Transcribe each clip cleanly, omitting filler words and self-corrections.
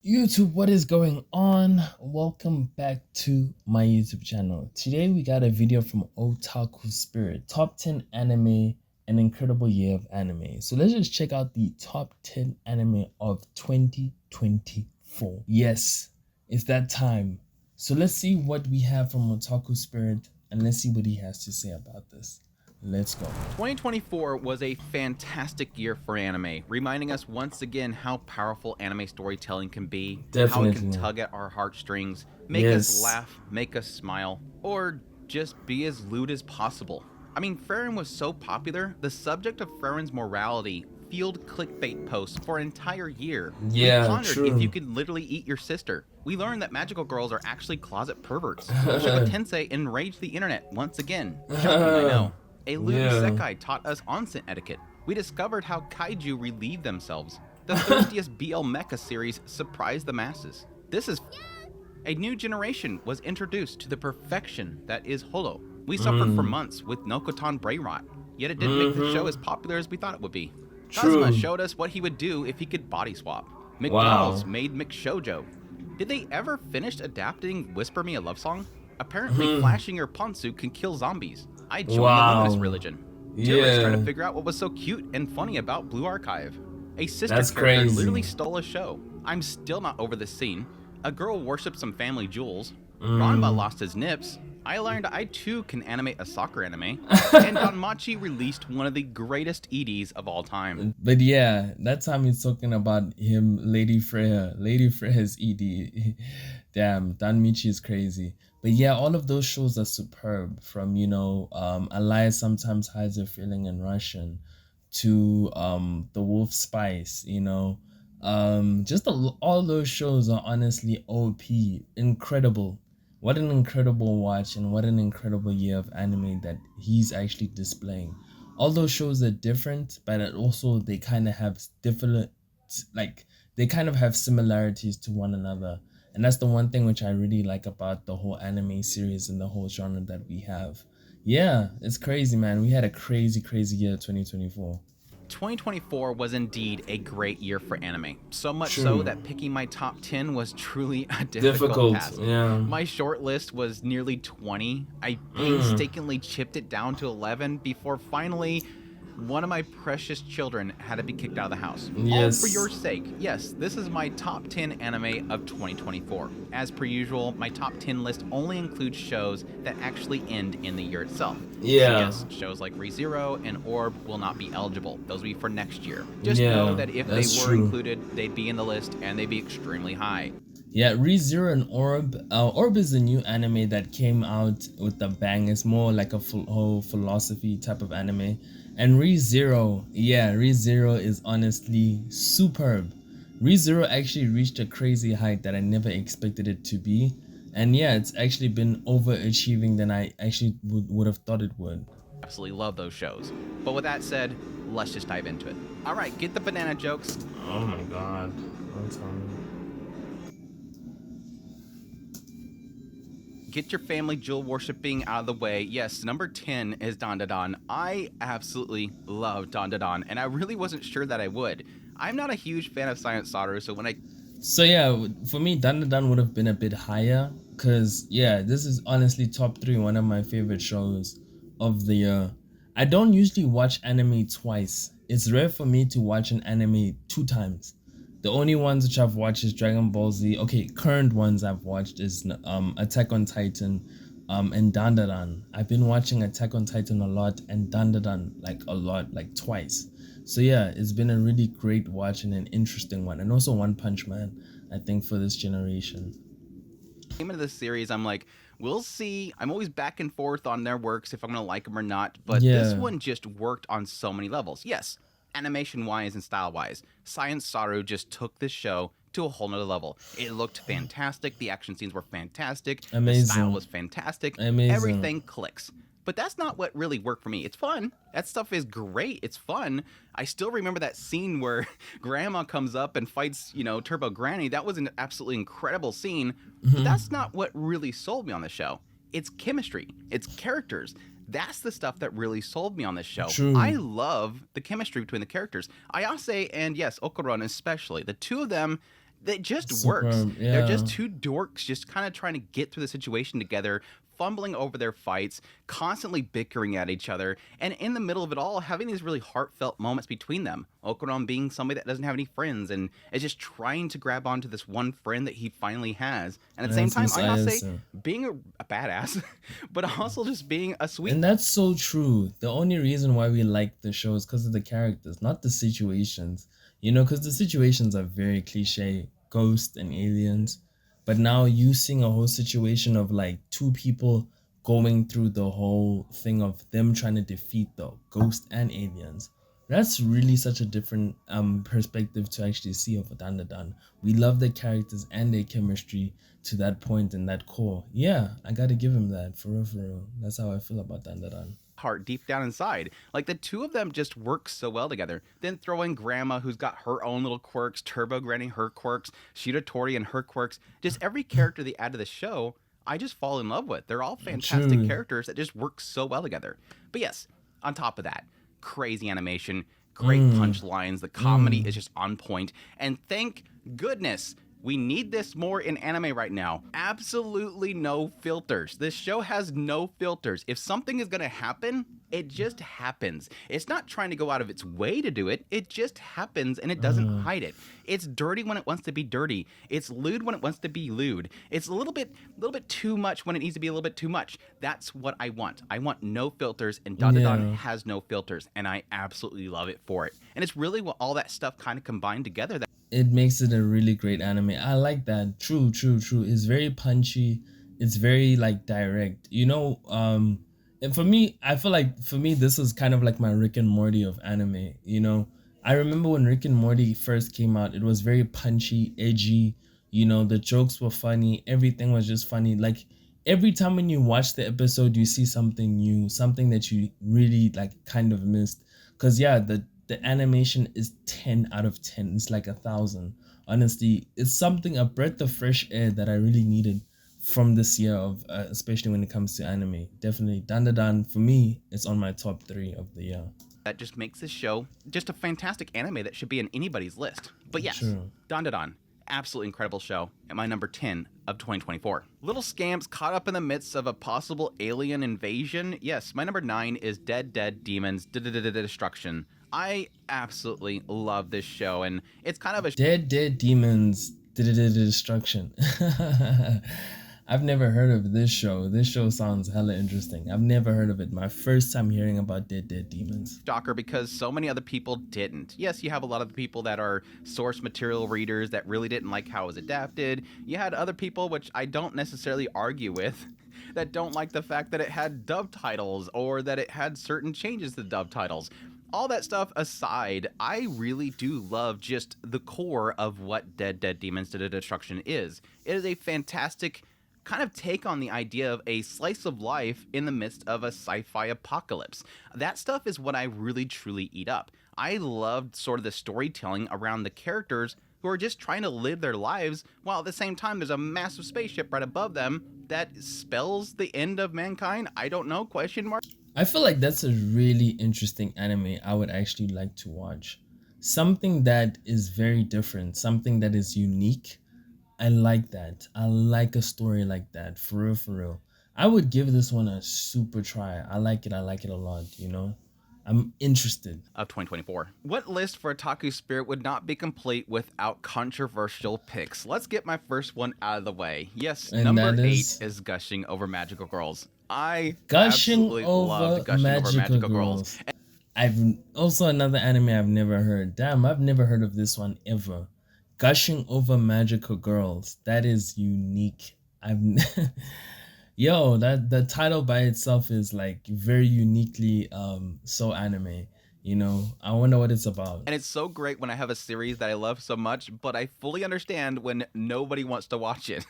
YouTube, what is going on? Welcome back to my YouTube channel. Today we got a video from Otaku Spirit, top 10 anime, an incredible year of anime. So let's just check out the top 10 anime of 2024. Yes, it's that time. So let's see what we have from Otaku Spirit and let's see what he has to say about this. Let's go. 2024 was a fantastic year for anime, reminding us once again how powerful anime storytelling can be, how it can tug at our heartstrings, make us laugh, make us smile, or just be as lewd as possible. I mean, Frieren was so popular, the subject of Frieren's morality fueled clickbait posts for an entire year. We pondered if you could literally eat your sister. We learned that magical girls are actually closet perverts. Mushoku Tensei enraged the internet once again. Shocking, I know. A lewd isekai taught us onsen etiquette. We discovered how kaiju relieve themselves. The thirstiest BL mecha series surprised the masses. This is a new generation was introduced to the perfection that is Holo. We suffered for months with Nokotan brain rot, yet it didn't make the show as popular as we thought it would be. Kazuma showed us what he would do if he could body swap. McDonald's made McShoujo. Did they ever finish adapting Whisper Me a Love Song? Apparently flashing your pantsuit can kill zombies. I joined the Luminous religion. Tourists trying to figure out what was so cute and funny about Blue Archive. A sister character literally stole a show. I'm still not over this scene. A girl worshipped some family jewels. Ranma lost his nips. I learned I too can animate a soccer anime. And Danmachi released one of the greatest EDs of all time. But yeah, that time he's talking about him, Lady Freya. Lady Freya's ED. Damn, Danmachi is crazy. But yeah, all of those shows are superb. From, Elias Sometimes Hides Her Feeling in Russian to The Wolf Spice, all those shows are honestly OP, incredible. What an incredible watch and what an incredible year of anime that he's actually displaying. All those shows are different, but also they kind of have different, they kind of have similarities to one another. And that's the one thing which I really like about the whole anime series and the whole genre that we have. Yeah, it's crazy, man. We had a crazy year 2024. 2024 was indeed a great year for anime, so much so that picking my top 10 was truly a difficult task. My short list was nearly 20. I painstakingly chipped it down to 11 before finally one of my precious children had to be kicked out of the house. All for your sake. Yes, this is my top 10 anime of 2024. As per usual, my top 10 list only includes shows that actually end in the year itself. So yes, shows like ReZero and Orb will not be eligible. Those will be for next year. Just know that if they were included, they'd be in the list and they'd be extremely high. Yeah, ReZero and Orb. Orb is a new anime that came out with a bang. It's more like a whole philosophy type of anime. And ReZero is honestly superb. ReZero actually reached a crazy height that I never expected it to be. And yeah, it's actually been overachieving than I actually would have thought it would. Absolutely love those shows. But with that said, let's just dive into it. All right, get the banana jokes. Oh my god. I'm sorry. Get your family jewel worshipping out of the way. Yes, number 10 is Dandadan. I absolutely love Dandadan, and I really wasn't sure that I would. I'm not a huge fan of Science Saru, so So yeah, for me, Dandadan would have been a bit higher, because yeah, this is honestly top 3, one of my favorite shows of the year. I don't usually watch anime twice. It's rare for me to watch an anime 2 times. The only ones which I've watched is Dragon Ball Z. Okay, current ones I've watched is Attack on Titan and Dandadan. I've been watching Attack on Titan a lot and Dandadan like twice. So yeah, it's been a really great watch and an interesting one. And also One Punch Man, I think, for this generation. Came into this series, I'm like, we'll see. I'm always back and forth on their works if I'm going to like them or not. But this one just worked on so many levels. Yes, animation-wise and style-wise, Science Saru just took this show to a whole nother level. It looked fantastic. The action scenes were fantastic. Amazing. The style was fantastic. Amazing. Everything clicks. But that's not what really worked for me. It's fun. That stuff is great. It's fun. I still remember that scene where Grandma comes up and fights, Turbo Granny. That was an absolutely incredible scene. But that's not what really sold me on the show. It's chemistry. It's characters. That's the stuff that really sold me on this show. I love the chemistry between the characters. Ayase and, yes, Okuron especially. The two of them, that just works. Super, They're yeah. just two dorks just kind of trying to get through the situation together, fumbling over their fights, constantly bickering at each other, and in the middle of it all, having these really heartfelt moments between them. Okuron being somebody that doesn't have any friends and is just trying to grab onto this one friend that he finally has. And at the same That's time, Miss I must say, Ayase. being a badass, but also just being a sweet. And that's so true. The only reason why we like the show is because of the characters, not the situations. You know, because the situations are very cliche, ghosts and aliens. But now you seeing a whole situation of like two people going through the whole thing of them trying to defeat the ghost and aliens. That's really such a different perspective to actually see of Dandadan. We love the characters and their chemistry to that point and that core. Yeah, I gotta give him that for real, for real. That's how I feel about Dandadan. Heart deep down inside. Like the two of them just work so well together. Then throw in Grandma, who's got her own little quirks, Turbo Granny, her quirks, Shira Tori and her quirks. Just every character they add to the show, I just fall in love with. They're all fantastic True. characters that just work so well together. But yes, on top of that, crazy animation, great punchlines, the comedy is just on point, and thank goodness we need this more in anime right now. Absolutely no filters. This show has no filters. If something is going to happen, it just happens. It's not trying to go out of its way to do it. It just happens and it doesn't hide it. It's dirty when it wants to be dirty. It's lewd when it wants to be lewd. It's a little bit too much when it needs to be a little bit too much. That's what I want. I want no filters, and Dandadan has no filters, and I absolutely love it for it. And it's really what all that stuff kind of combined together that It makes it a really great anime. I like that. True, true, true. It's very punchy. It's very like direct. You know, and for me, I feel like for me this is kind of like my Rick and Morty of anime, you know. I remember when Rick and Morty first came out, it was very punchy, edgy, you know, the jokes were funny, everything was just funny. Like every time when you watch the episode, you see something new, something that you really like kind of missed. Cause yeah, the animation is 10 out of 10. It's like 1,000. Honestly, it's something, a breath of fresh air that I really needed from this year of especially when it comes to anime. Definitely Dandadan for me it's on my top 3 of the year. that just makes this show just a fantastic anime that should be in anybody's list. But yes, True. Dandadan, absolutely incredible show, and my number 10 of 2024. Little scamps caught up in the midst of a possible alien invasion. Yes, my number 9 is Dead Dead Demons Destruction. I absolutely love this show, and it's kind of a Dead Demons Destruction. I've never heard of this show. This show sounds hella interesting. I've never heard of it. My first time hearing about Dead Demons. shocker because so many other people didn't. Yes, you have a lot of people that are source material readers that really didn't like how it was adapted. You had other people, which I don't necessarily argue with, that don't like the fact that it had dub titles or that it had certain changes to the dub titles. All that stuff aside, I really do love just the core of what Dead Demons Destruction is. It is a fantastic kind of take on the idea of a slice of life in the midst of a sci-fi apocalypse. That stuff is what I really truly eat up. I loved sort of the storytelling around the characters who are just trying to live their lives while at the same time there's a massive spaceship right above them that spells the end of mankind. I don't know, question mark. I feel like that's a really interesting anime I would actually like to watch. Something that is very different, something that is unique. I like that. I like a story like that. For real, for real. I would give this one a super try. I like it. I like it a lot, you know? I'm interested. Of 2024. What list for Otaku Spirit would not be complete without controversial picks? Let's get my first one out of the way. Yes, And number that 8 is is Gushing Over Magical Girls. I Gushing absolutely loved Gushing Over Magical Girls. I've also another anime I've never heard. Damn, I've never heard of this one ever. Gushing Over Magical Girls. That is unique. I've Yo, that the title by itself is like very uniquely so anime. You know, I wonder what it's about. And it's so great when I have a series that I love so much, but I fully understand when nobody wants to watch it.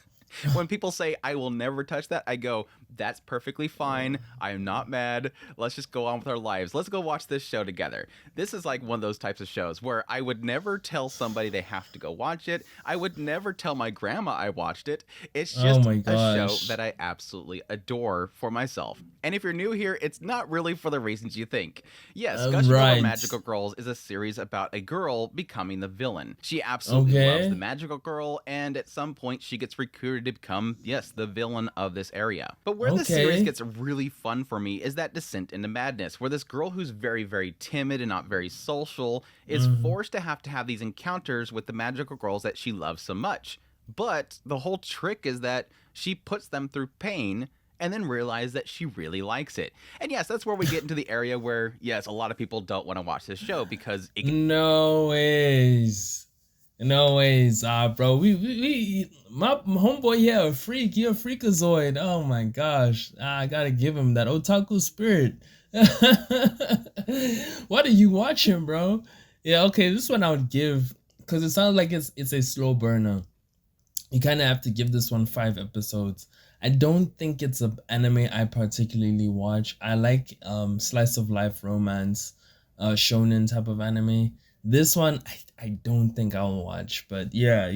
When people say I will never touch that, I go, that's perfectly fine. I am not mad. Let's just go on with our lives. Let's go watch this show together. This is like one of those types of shows where I would never tell somebody they have to go watch it. I would never tell my grandma I watched it. It's Oh just my a show gosh. that I absolutely adore for myself. And if you're new here, it's not really for the reasons you think. Yes, Gushing Over Right. Magical Girls is a series about a girl becoming the villain. She absolutely loves the Okay. magical girl, and at some point she gets recruited to become, yes, the villain of this area. But where the series Okay. gets really fun for me is that descent into madness, where this girl who's very, very timid and not very social is Mm. forced to have these encounters with the magical girls that she loves so much. But the whole trick is that she puts them through pain and then realize that she really likes it. And yes, that's where we get into the area where, yes, a lot of people don't want to watch this show because it No ways. No ways. Bro, my homeboy here a freak. You're a freakazoid. Oh my gosh. I gotta give him that otaku spirit. What are you watching, bro? Yeah, okay, this one I would give because it sounds like it's a slow burner. You kind of have to give this one 5 episodes. I don't think it's an anime I particularly watch. I like slice of life romance, shonen type of anime. This one I don't think I'll watch, but yeah,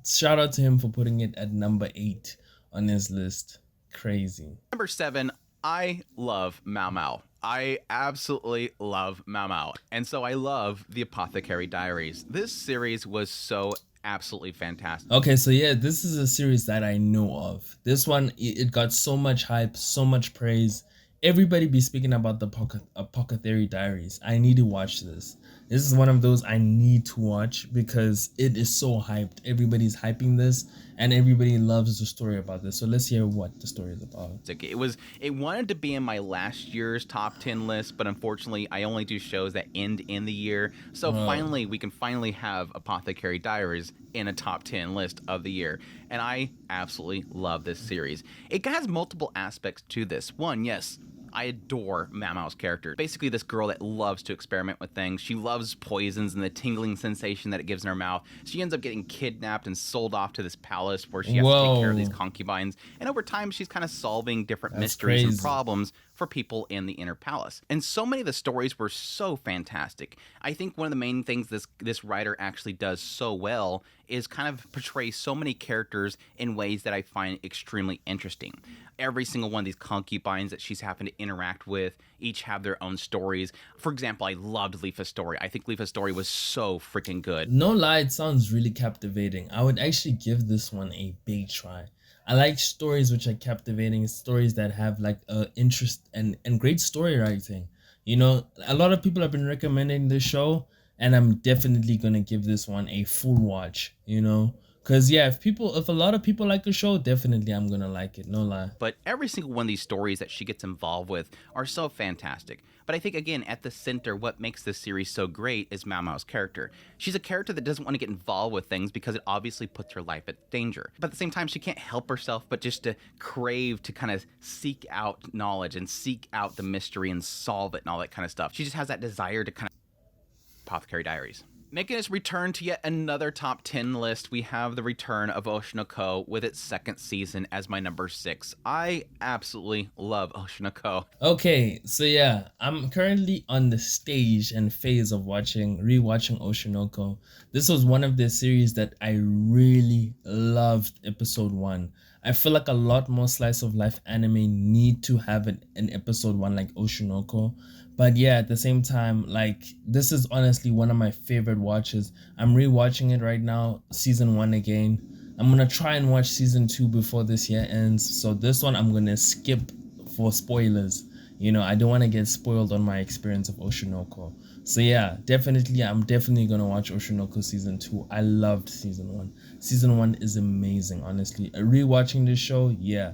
shout out to him for putting it at number 8 on his list. Crazy. Number 7, I love Mao Mao. I absolutely love Mao Mao. And so I love The Apothecary Diaries. This series was so absolutely fantastic. Okay, so yeah, this is a series that I know of. This one, it got so much hype, so much praise. Everybody be speaking about the Apothecary Diaries. I need to watch this. This is one of those I need to watch because it is so hyped. Everybody's hyping this, and everybody loves the story about this. So let's hear what the story is about. It wanted to be in my last year's top 10 list, but unfortunately I only do shows that end in the year. So finally we can finally have Apothecary Diaries in a top 10 list of the year. And I absolutely love this series. It has multiple aspects to this. One, yes, I adore Mao Mao's character. Basically, this girl that loves to experiment with things. She loves poisons and the tingling sensation that it gives in her mouth. She ends up getting kidnapped and sold off to this palace where she has to take care of these concubines. And over time, she's kind of solving different mysteries and problems for people in the inner palace. And so many of the stories were so fantastic. I think one of the main things this writer actually does so well is kind of portray so many characters in ways that I find extremely interesting. Every single one of these concubines that she's having to interact with each have their own stories. For example, I loved Leafa's story. I think Leafa's story was so freaking good. No lie, it sounds really captivating. I would actually give this one a big try. I like stories which are captivating, stories that have like interest and great story writing. A lot of people have been recommending this show, and I'm definitely gonna give this one a full watch. Because yeah, if a lot of people like a show, definitely I'm gonna like it. No lie. But every single one of these stories that she gets involved with are so fantastic. But I think, again, at the center, what makes this series so great is Mao Mao's character. She's a character that doesn't want to get involved with things because it obviously puts her life at danger. But at the same time, she can't help herself but just to crave to kind of seek out knowledge and seek out the mystery and solve it and all that kind of stuff. She just has that desire to kind of Apothecary Diaries. Making its return to yet another top 10 list, we have the return of Oshinoko with its second season as my number 6. I absolutely love Oshinoko. Okay, so yeah, I'm currently on the stage and phase of rewatching Oshinoko. This was one of the series that I really loved episode 1. I feel like a lot more slice of life anime need to have an episode 1 like Oshinoko. But yeah, at the same time, like, this is honestly one of my favorite watches. I'm rewatching it right now, season 1 again. I'm gonna try and watch season 2 before this year ends. So this one I'm gonna skip for spoilers. I don't want to get spoiled on my experience of Oshinoko. So yeah, I'm definitely gonna watch Oshinoko season 2. I loved season 1. Season 1 is amazing, honestly. Rewatching this show, yeah.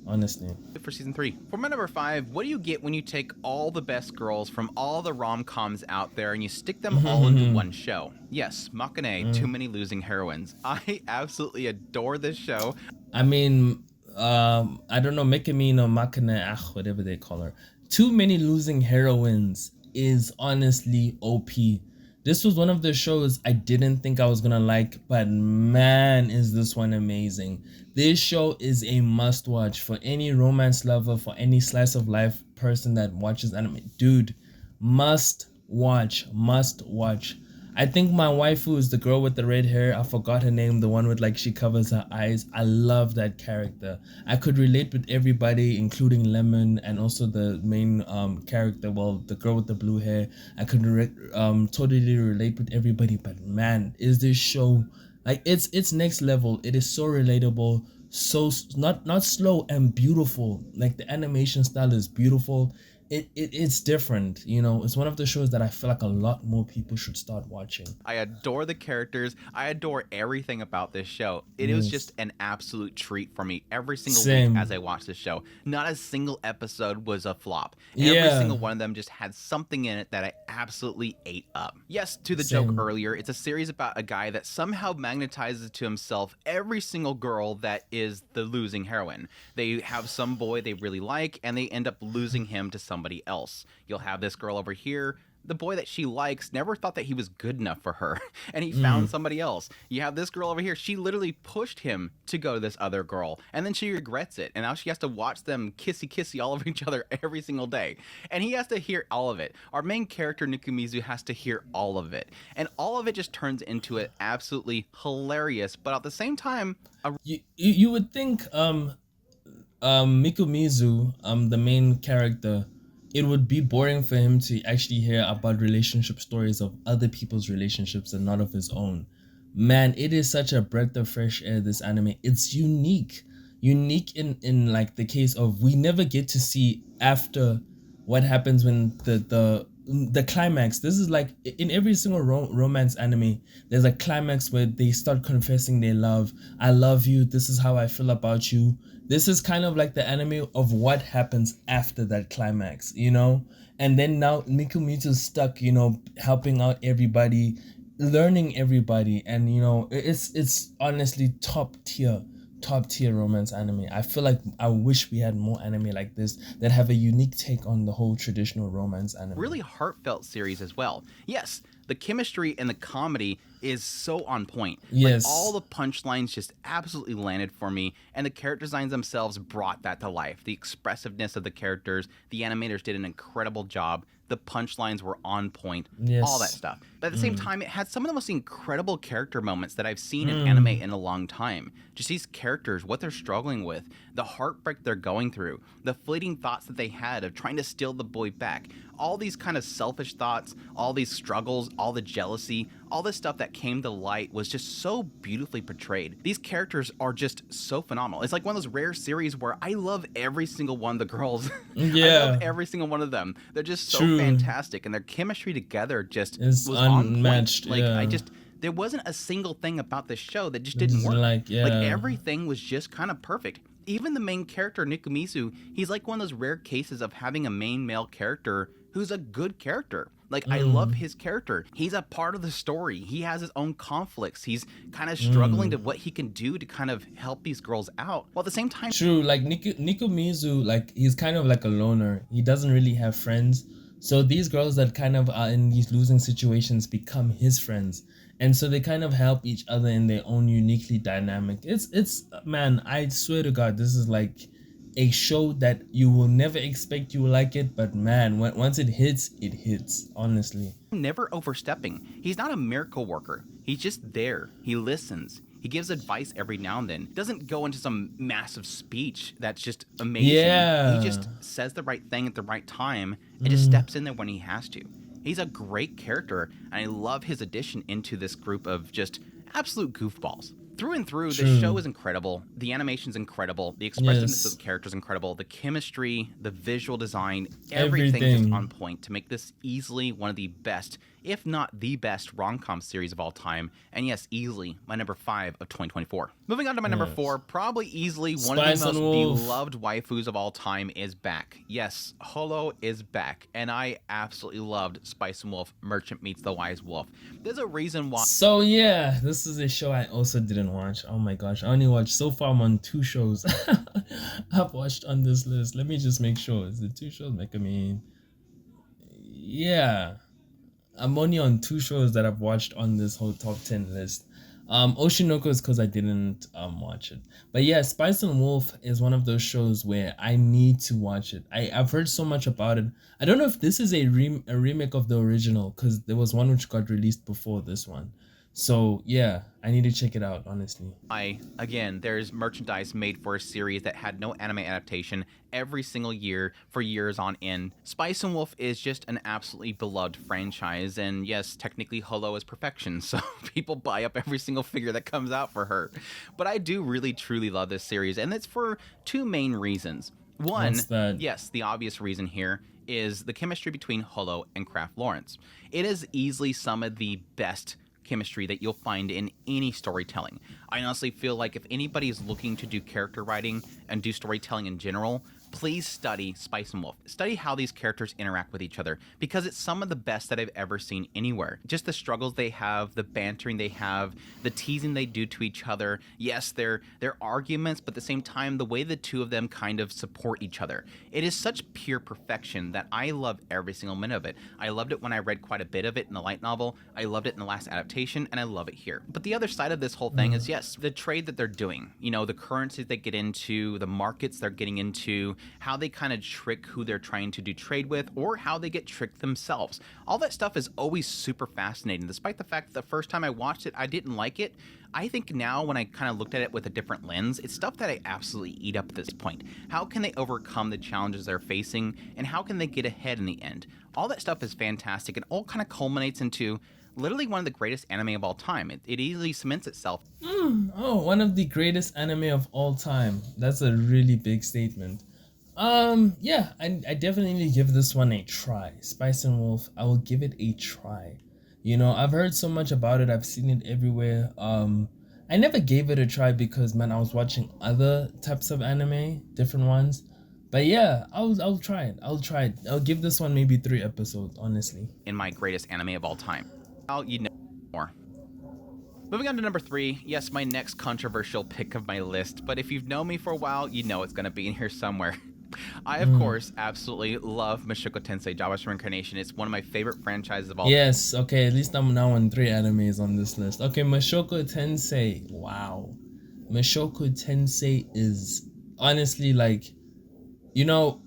Honestly. For season 3. For my number 5, what do you get when you take all the best girls from all the rom-coms out there and you stick them all into one show? Yes, Makane, Too Many Losing Heroines. I absolutely adore this show. I mean, I don't know, Mekami or Makane, whatever they call her. Too Many Losing Heroines is honestly OP. This was one of the shows I didn't think I was gonna like, but man, is this one amazing. This show is a must watch for any romance lover, for any slice of life person that watches anime. Dude, must watch, must watch. I think my waifu is the girl with the red hair. I forgot her name, the one with like she covers her eyes. I love that character. I could relate with everybody, including Lemon and also the main character. Well, the girl with the blue hair. I could totally relate with everybody. But man, is this show like it's next level. It is so relatable, so not slow and beautiful. Like the animation style is beautiful. It's different, you know. It's one of the shows that I feel like a lot more people should start watching. I adore the characters. I adore everything about this show. It was just an absolute treat for me every single week as I watched this show. Not a single episode was a flop. Every single one of them just had something in it that I absolutely ate up. Yes, to the joke earlier, it's a series about a guy that somehow magnetizes to himself every single girl that is the losing heroine. They have some boy they really like, and they end up losing him to somebody else. You'll have this girl over here. The boy that she likes never thought that he was good enough for her, and he found somebody else. You have this girl over here. She literally pushed him to go to this other girl, and then she regrets it, and now she has to watch them kissy all over each other every single day, and he has to hear all of it. Our main character, Nukumizu, has to hear all of it, and all of it just turns into it absolutely hilarious, but at the same time... You would think Mikumizu, the main character, it would be boring for him to actually hear about relationship stories of other people's relationships and not of his own. Man, it is such a breath of fresh air, this anime. It's unique in like the case of we never get to see after what happens when the climax. This is like in every single romance anime, there's a climax where they start confessing their love. I love you, this is how I feel about you. This is kind of like the anime of what happens after that climax, you know? And then now Mikumitsu's stuck, you know, helping out everybody, learning everybody, and you know, it's honestly top tier romance anime. I feel like I wish we had more anime like this that have a unique take on the whole traditional romance anime. Really heartfelt series as well. Yes, the chemistry and the comedy is so on point. Yes. Like, all the punchlines just absolutely landed for me, and the character designs themselves brought that to life. The expressiveness of the characters, the animators did an incredible job. The punchlines were on point, all that stuff. But at the same time, it had some of the most incredible character moments that I've seen in anime in a long time. Just these characters, what they're struggling with, the heartbreak they're going through, the fleeting thoughts that they had of trying to steal the boy back, all these kind of selfish thoughts, all these struggles, all the jealousy, all this stuff that came to light was just so beautifully portrayed. These characters are just so phenomenal. It's like one of those rare series where I love every single one of the girls. Yeah. I love every single one of them. They're just so fantastic, and their chemistry together just was unmatched. On point. Like, there wasn't a single thing about this show that just didn't work. Like everything was just kind of perfect. Even the main character, Nikumizu, he's like one of those rare cases of having a main male character who's a good character. Like, I love his character. He's a part of the story. He has his own conflicts. He's kind of struggling to what he can do to kind of help these girls out. While at the same time... True, like Nikumizu, like, he's kind of like a loner. He doesn't really have friends. So these girls that kind of are in these losing situations become his friends. And so they kind of help each other in their own uniquely dynamic. It's man, I swear to God, this is like a show that you will never expect you will like it, but man, once it hits, honestly. Never overstepping. He's not a miracle worker. He's just there. He listens. He gives advice every now and then. Doesn't go into some massive speech that's just amazing. Yeah. He just says the right thing at the right time and just steps in there when he has to. He's a great character, and I love his addition into this group of just absolute goofballs. Through and through, the show is incredible. The animation's incredible. The expressiveness of the characters is incredible. The chemistry, the visual design, everything's just on point to make this easily one of the best, if not the best, rom-com series of all time. And yes, easily my number 5 of 2024. Moving on to my number 4, probably easily one of the most beloved waifus of all time is back. Yes, Holo is back, and I absolutely loved Spice and Wolf, Merchant Meets the Wise Wolf. There's a reason why. So yeah, this is a show I also didn't watch. Oh my gosh, I only watched so far. I'm on 2 shows I've watched on this list. Let me just make sure. Is it 2 shows? Yeah. I'm only on 2 shows that I've watched on this whole top 10 list. Oshinoko is because I didn't watch it. But yeah, Spice and Wolf is one of those shows where I need to watch it. I've heard so much about it. I don't know if this is a remake of the original, because there was one which got released before this one. So yeah, I need to check it out, honestly. Again, there's merchandise made for a series that had no anime adaptation every single year for years on end. Spice and Wolf is just an absolutely beloved franchise, and yes, technically Holo is perfection, so people buy up every single figure that comes out for her. But I do really truly love this series, and it's for two main reasons. One, What's that? yes, the obvious reason here is the chemistry between Holo and Kraft Lawrence. It is easily some of the best chemistry that you'll find in any storytelling. I honestly feel like if anybody is looking to do character writing and do storytelling in general, please study Spice and Wolf. Study how these characters interact with each other, because it's some of the best that I've ever seen anywhere. Just the struggles they have, the bantering they have, the teasing they do to each other. Yes, they're arguments, but at the same time, the way the two of them kind of support each other. It is such pure perfection that I love every single minute of it. I loved it when I read quite a bit of it in the light novel. I loved it in the last adaptation, and I love it here. But the other side of this whole thing is, yes, the trade that they're doing. You know, the currencies they get into, the markets they're getting into, how they kind of trick who they're trying to do trade with, or how they get tricked themselves. All that stuff is always super fascinating. Despite the fact that the first time I watched it, I didn't like it, I think now when I kind of looked at it with a different lens, it's stuff that I absolutely eat up at this point. How can they overcome the challenges they're facing, and how can they get ahead in the end? All that stuff is fantastic, and all kind of culminates into literally one of the greatest anime of all time. It easily cements itself. Oh, one of the greatest anime of all time. That's a really big statement. Yeah, I definitely give this one a try. Spice and Wolf, I will give it a try. You know, I've heard so much about it. I've seen it everywhere. I never gave it a try because, man, I was watching other types of anime, different ones. But yeah, I'll try it. I'll try it. I'll give this one maybe 3 episodes, honestly. In my greatest anime of all time. You know more. Moving on to number 3, yes, my next controversial pick of my list, but if you've known me for a while, you know it's going to be in here somewhere. I, of course, absolutely love Mushoku Tensei Jobless Reincarnation. It's one of my favorite franchises of all. Yes, okay, at least I'm now on 3 animes on this list. Okay, Mushoku Tensei. Wow. Mushoku Tensei is honestly like, you know,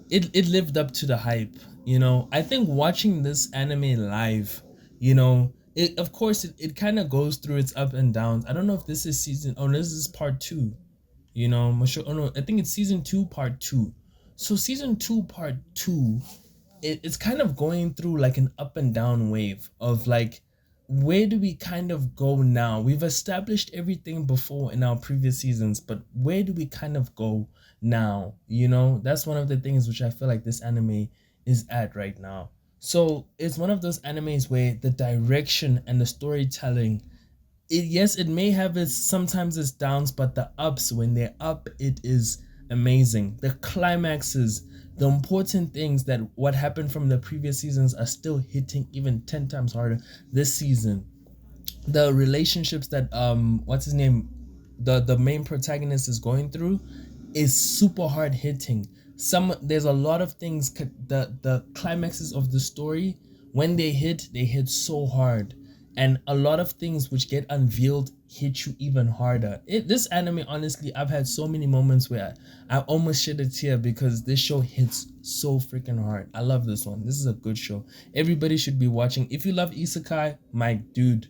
it lived up to the hype. You know, I think watching this anime live, you know, it of course it kind of goes through its up and downs. I don't know if this is season, oh, this is part 2. You know, oh no, I think it's season 2, part 2. So season 2, part 2, it's kind of going through like an up and down wave of like, where do we kind of go now? We've established everything before in our previous seasons, but where do we kind of go now? You know, that's one of the things which I feel like this anime is at right now. So it's one of those animes where the direction and the storytelling, yes, it may have its sometimes its downs, but the ups, when they're up, it is amazing. The climaxes, the important things that what happened from the previous seasons are still hitting even 10 times harder this season. The relationships that what's his name, the main protagonist is going through is super hard hitting. There's a lot of things, the climaxes of the story, when they hit so hard, and a lot of things which get unveiled hit you even harder. This anime, honestly, I've had so many moments where I almost shed a tear because this show hits so freaking hard. I love this one. This is a good show. Everybody should be watching. If you love isekai, my dude,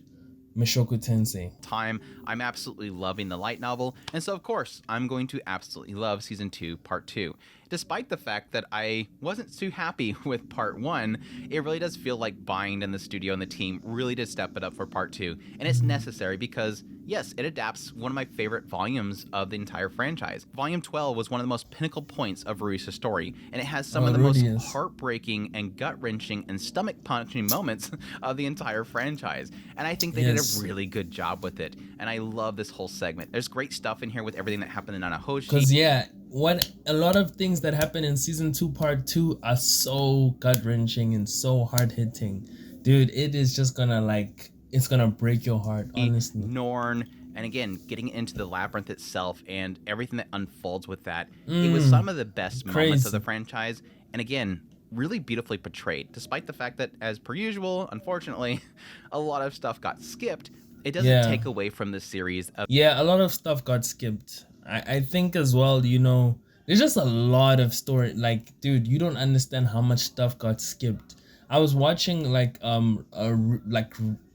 Mushoku Tensei. I'm absolutely loving the light novel, and so of course I'm going to absolutely love season 2, part 2. Despite the fact that I wasn't too happy with part 1, it really does feel like Bind and the studio and the team really did step it up for part 2, and it's necessary because, yes, it adapts one of my favorite volumes of the entire franchise. Volume 12 was one of the most pinnacle points of Ruisa's story, and it has some of the most heartbreaking and gut-wrenching and stomach-punching moments of the entire franchise, and I think they did a really good job with it, and I love this whole segment. There's great stuff in here with everything that happened in Nanahoshi. Because yeah, a lot of things that happen in season 2, part 2 are so gut-wrenching and so hard-hitting. Dude, it is just gonna like, it's gonna break your heart, honestly. Norn, and again, getting into the labyrinth itself and everything that unfolds with that. It was some of the best moments of the franchise. And again, really beautifully portrayed. Despite the fact that, as per usual, unfortunately, a lot of stuff got skipped, it doesn't Yeah. take away from the series of Yeah, a lot of stuff got skipped. I think as well, there's just a lot of story. Like, dude, you don't understand how much stuff got skipped. I was watching like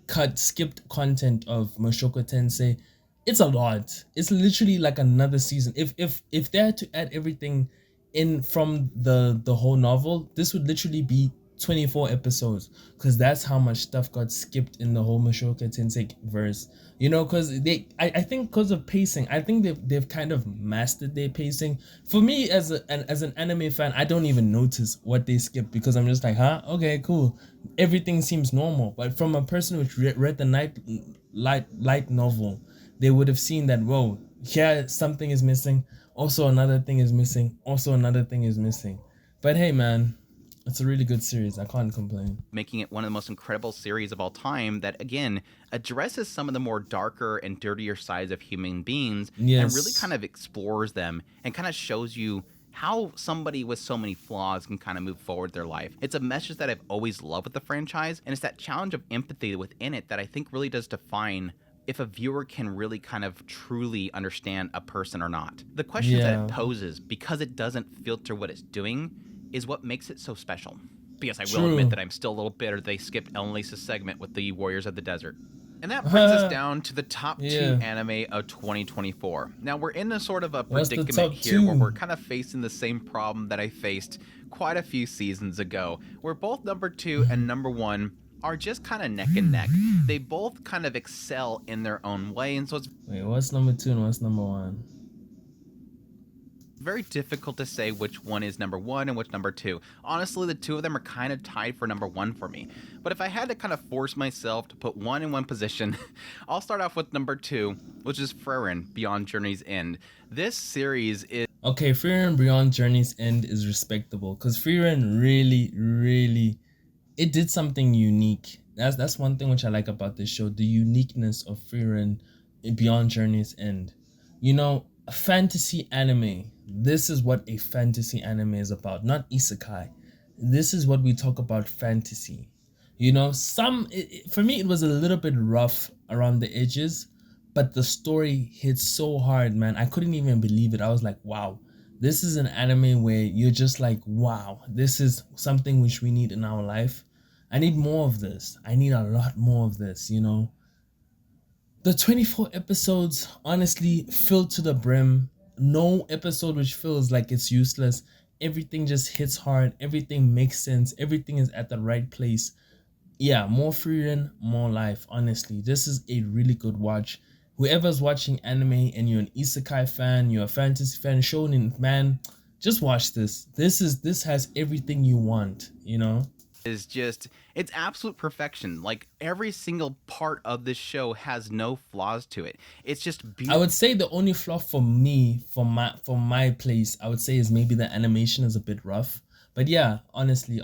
cut skipped content of Mushoku Tensei. It's a lot. It's literally like another season. If they had to add everything in from the whole novel, this would literally be 24 episodes, because that's how much stuff got skipped in the whole Mushoku Tensei verse. Because I think because of pacing, I think they've kind of mastered their pacing. For me, as an anime fan, I don't even notice what they skip, because I'm just like, huh, okay, cool, everything seems normal. But from a person which read the light novel, they would have seen that, whoa, here something is missing, also another thing is missing, also another thing is missing. But hey, man, it's a really good series. I can't complain. making it one of the most incredible series of all time that, again, addresses some of the more darker and dirtier sides of human beings. Yes. And really kind of explores them and kind of shows you how somebody with so many flaws can kind of move forward their life. It's a message that I've always loved with the franchise, and it's that challenge of empathy within it that I think really does define if a viewer can really kind of truly understand a person or not. The questions that it poses, because it doesn't filter what it's doing, is what makes it so special. But yes, I will admit that I'm still a little bitter they skipped Ellen Lisa's segment with the Warriors of the Desert. And that brings us down to the top 2 anime of 2024. Now, we're in a sort of a predicament here where we're kind of facing the same problem that I faced quite a few seasons ago, where both number 2 and number 1 are just kind of neck and neck. They both kind of excel in their own way, and so it's... Wait, what's number 2 and what's number 1? very difficult to say which one is number 1 and which number 2. Honestly, the two of them are kind of tied for number 1 for me. But if I had to kind of force myself to put one in one position, I'll start off with number 2, which is Frieren Beyond Journey's End. This series is... Okay, Frieren Beyond Journey's End is respectable, because Frieren really, it did something unique. That's one thing which I like about this show, the uniqueness of Frieren Beyond Journey's End. A fantasy anime. This is what a fantasy anime is about, not isekai. This is what we talk about, fantasy. For me, it was a little bit rough around the edges, but the story hit so hard, man. I couldn't even believe it. I was like, wow, this is an anime where you're just like, wow, this is something which we need in our life. I need more of this. I need a lot more of this, The 24 episodes, honestly, filled to the brim. No episode which feels like it's useless. Everything just hits hard. Everything makes sense. Everything is at the right place. Yeah, more Frieren, more life. Honestly, this is a really good watch. Whoever's watching anime and you're an isekai fan, you're a fantasy fan, shonen, man, just watch this. This has everything you want, is just, it's absolute perfection. Like, every single part of this show has no flaws to it. It's just beautiful. I would say the only flaw for me, for my place, I would say, is maybe the animation is a bit rough. But yeah, honestly,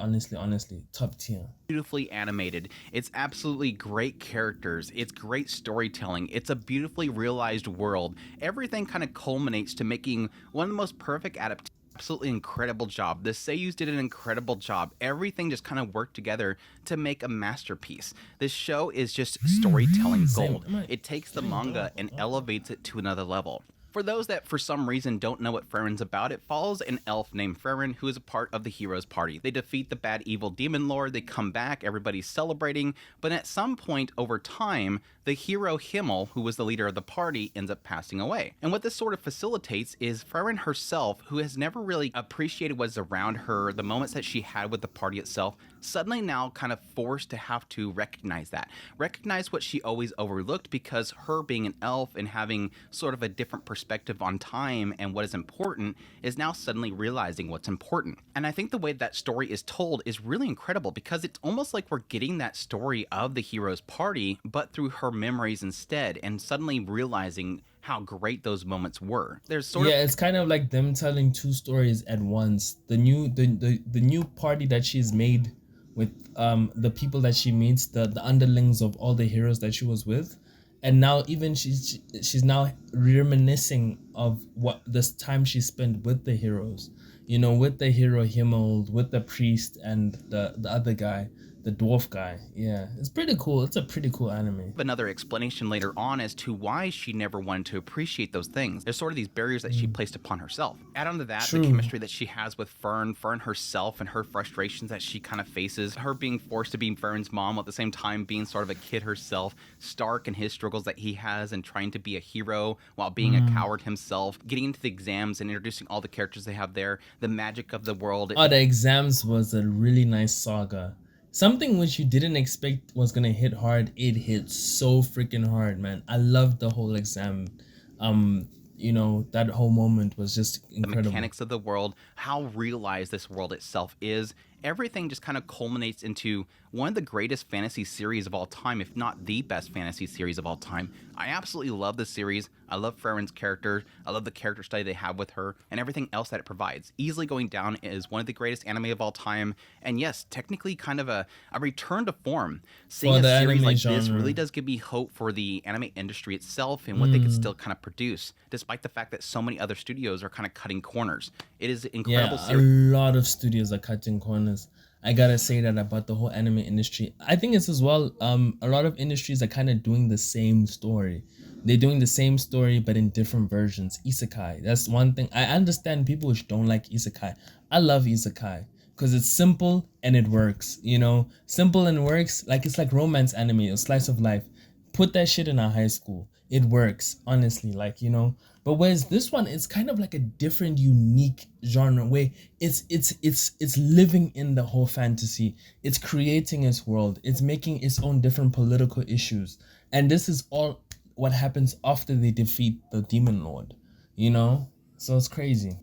top tier. Beautifully animated. It's absolutely great characters. It's great storytelling. It's a beautifully realized world. Everything kind of culminates to making one of the most perfect adaptations. Absolutely incredible job. The seiyus did an incredible job. Everything just kind of worked together to make a masterpiece. This show is just storytelling gold. It takes the manga and elevates it to another level. For those that for some reason don't know what Frieren's about, it follows an elf named Frieren who is a part of the hero's party. They defeat the bad evil demon lord, they come back, everybody's celebrating, but at some point over time, the hero Himmel, who was the leader of the party, ends up passing away. And what this sort of facilitates is Frieren herself, who has never really appreciated what's around her, the moments that she had with the party itself, suddenly now kind of forced to have to recognize that. Recognize what she always overlooked, because her being an elf and having sort of a different perspective on time and what is important is now suddenly realizing what's important. And I think the way that story is told is really incredible, because it's almost like we're getting that story of the hero's party, but through her memories instead, and suddenly realizing how great those moments were. There's sort of... it's kind of like them telling two stories at once. The new party that she's made with the people that she meets, the underlings of all the heroes that she was with, and now even she's now reminiscing of what this time she spent with the heroes, you know, with the hero Himmel, with the priest and the other guy, the dwarf guy. Yeah, it's pretty cool. It's a pretty cool anime. Another explanation later on as to why she never wanted to appreciate those things. There's sort of these barriers that she placed upon herself. Add on to that the chemistry that she has with Fern herself, and her frustrations that she kind of faces, her being forced to be Fern's mom while at the same time being sort of a kid herself, Stark and his struggles that he has and trying to be a hero while being a coward himself, getting into the exams and introducing all the characters they have there, the magic of the world. Oh, the exams was a really nice saga. Something which you didn't expect was gonna hit hard, it hit so freaking hard, man. I loved the whole exam. You know, that whole moment was just incredible. The mechanics of the world, how realized this world itself is. Everything just kind of culminates into one of the greatest fantasy series of all time, if not the best fantasy series of all time. I absolutely love this series. I love Farron's character. I love the character study they have with her and everything else that it provides. Easily going down is one of the greatest anime of all time. And yes, technically kind of a return to form. Seeing a series like this really does give me hope for the anime industry itself and what they could still kind of produce, despite the fact that so many other studios are kind of cutting corners. It is incredible series. A lot of studios are cutting corners. I gotta say that about the whole anime industry. I think it's as well, a lot of industries are kind of doing the same story. They're doing the same story but in different versions. Isekai, that's one thing. I understand people which don't like isekai. I love isekai because it's simple and it works, you know. Simple and works, like it's like romance anime or slice of life. Put that shit in our high school, it works, honestly, like, you know. But whereas this one, it's kind of like a different, unique genre where it's living in the whole fantasy. It's creating its world. It's making its own different political issues. And this is all what happens after they defeat the demon lord, you know. So it's crazy.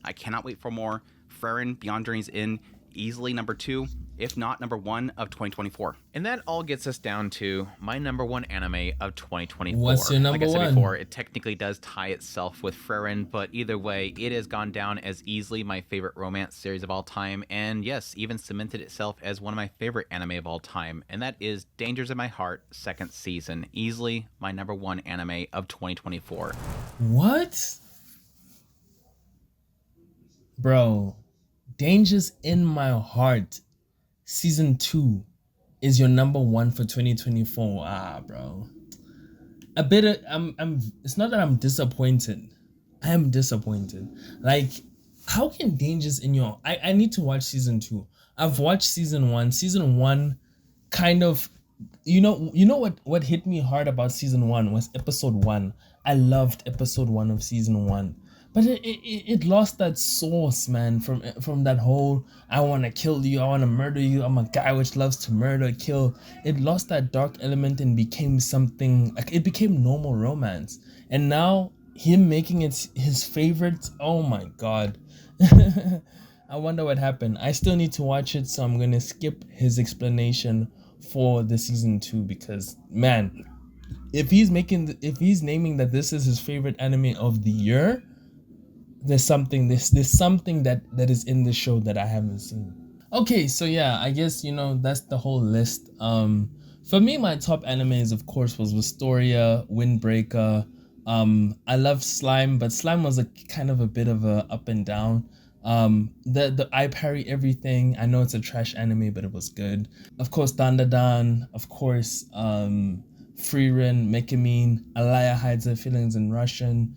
I cannot wait for more. Farron Beyond Journey's End, easily number 2, if not number 1 of 2024. And that all gets us down to my number 1 anime of 2024. What's your number like I said one? before, it technically does tie itself with Farron, but either way, it has gone down as easily my favorite romance series of all time, and yes, even cemented itself as one of my favorite anime of all time, and that is Dangers in My Heart, second season. Easily my number 1 anime of 2024. What? Bro, Dangers in My Heart season 2 is your number 1 for 2024. Bro. A bit of, I'm it's not that I'm disappointed. I am disappointed. Like, how can Dangers in Your I need to watch season 2. I've watched season 1. Season 1 kind of, you know what hit me hard about season 1 was episode 1. I loved episode 1 of season 1. But it lost that source, man, from that whole I want to kill you, I want to murder you, I'm a guy which loves to murder, kill. It lost that dark element and became something, like, it became normal romance. And now him making it his favorite, oh my god. I wonder what happened. I still need to watch it, so I'm going to skip his explanation for the season 2 because, man, if he's naming that this is his favorite anime of the year, there's something that is in this show that I haven't seen. Okay, so yeah, I guess, you know, that's the whole list. For me, my top animes, of course, was Wistoria, Windbreaker. I love Slime, but Slime was a kind of a bit of a up and down. The I Parry Everything, I know it's a trash anime, but it was good. Of course, Dandadan, of course, Frieren, Megumin, Alaya Hides Her Feelings in Russian,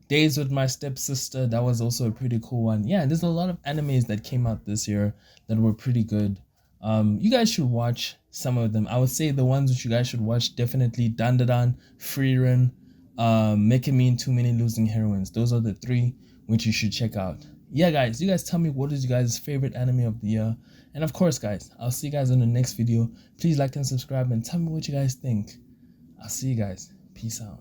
Days with My Stepsister, that was also a pretty cool one. Yeah, there's a lot of animes that came out this year that were pretty good. You guys should watch some of them. I would say the ones which you guys should watch, definitely Dandadan, Frieren, Megumin, Too Many Losing Heroines. Those are the 3 which you should check out. Yeah, guys, you guys tell me what is you guys' favorite anime of the year. And of course, guys, I'll see you guys in the next video. Please like and subscribe and tell me what you guys think. I'll see you guys. Peace out.